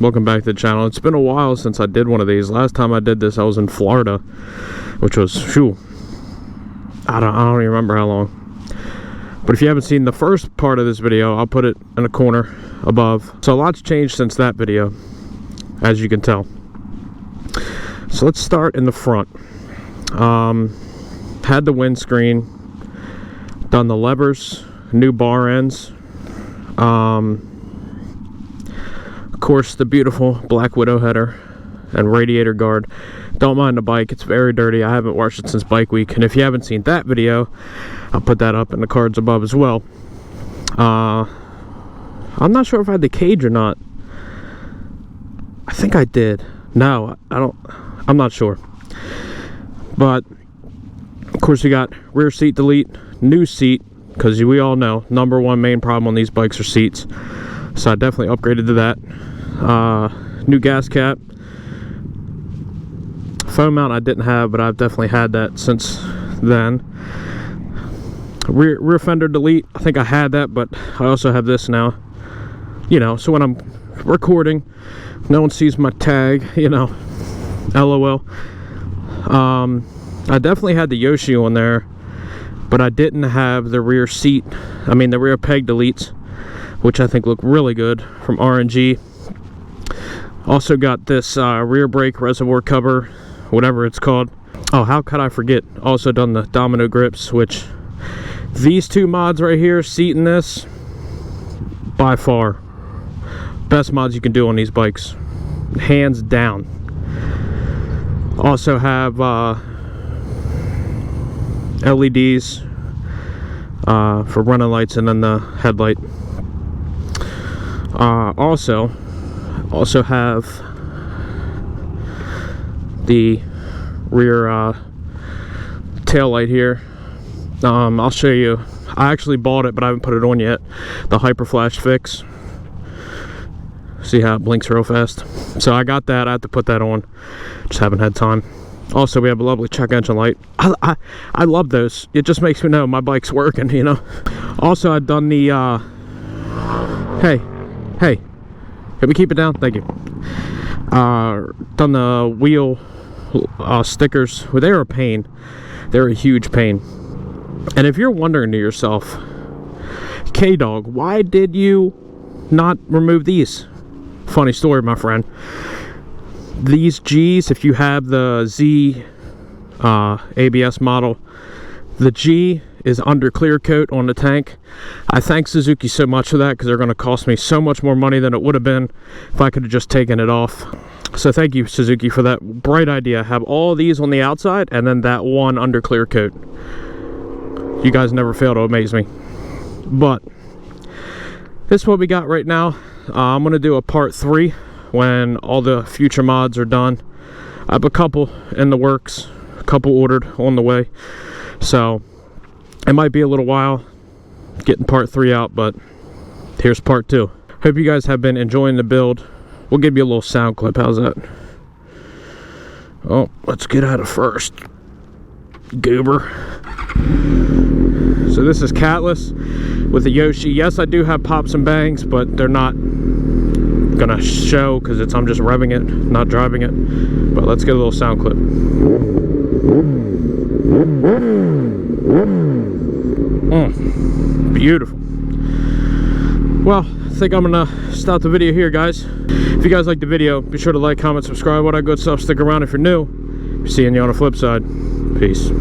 welcome back to the channel. It's been a while since I did one of these. Last time I did this I was in Florida, which was, phew, I don't even remember how long. But if you haven't seen the first part of this video, I'll put it in the corner above. So a lot's changed since that video, as you can tell. So let's start in the front. Had the windscreen, done the levers, new bar ends, of course the beautiful Black Widow header and radiator guard. Don't mind the bike, it's very dirty. I haven't washed it since bike week, and if you haven't seen that video, I'll put that up in the cards above as well. I'm not sure if I had the cage or not. I think I did. No, I'm not sure. But of course you got rear seat delete, new seat, because we all know #1 main problem on these bikes are seats. So I definitely upgraded to that. New gas cap. Foam mount I didn't have, but I've definitely had that since then. Rear fender delete, I think I had that, but I also have this now. You know, so when I'm recording, no one sees my tag, you know, LOL. I definitely had the Yoshi on there, but I didn't have the rear seat, the rear peg deletes, which I think look really good from R&G. Also got this rear brake reservoir cover, whatever it's called. Oh, how could I forget? Also done the domino grips, which these two mods right here, seat and this, by far best mods you can do on these bikes, hands down. Also have LEDs for running lights, and then the headlight. Also have the rear tail light here. I'll show you. I actually bought it, but I haven't put it on yet. The Hyper Flash Fix. See how it blinks real fast? So I got that. I have to put that on. Just haven't had time. Also, we have a lovely check engine light. I love those. It just makes me know my bike's working, you know. Also, I've done the hey, can we keep it down? Thank you. Done the wheel stickers. Well, they're a pain. They're a huge pain. And if you're wondering to yourself, K-Dog, why did you not remove these? Funny story, my friend. These Gs, if you have the Z ABS model, the G is under clear coat on the tank. I thank Suzuki so much for that, because they're going to cost me so much more money than it would have been if I could have just taken it off. So thank you, Suzuki, for that bright idea. Have all these on the outside and then that one under clear coat. You guys never fail to amaze me. But this is what we got right now. I'm going to do a part 3 when all the future mods are done. I have a couple in the works, a couple ordered on the way. So it might be a little while getting part 3 out, but here's part 2. Hope you guys have been enjoying the build. We'll give you a little sound clip. How's that? Oh, let's get out of first. Goober. So this is catless with the Yoshi. Yes, I do have pops and bangs, but they're not gonna show because I'm just revving it, not driving it. But let's get a little sound clip. Beautiful. Well, I think I'm gonna stop the video here, guys. If you guys like the video, be sure to like, comment, subscribe, all that good stuff. Stick around if you're new. Seeing you on the flip side. Peace.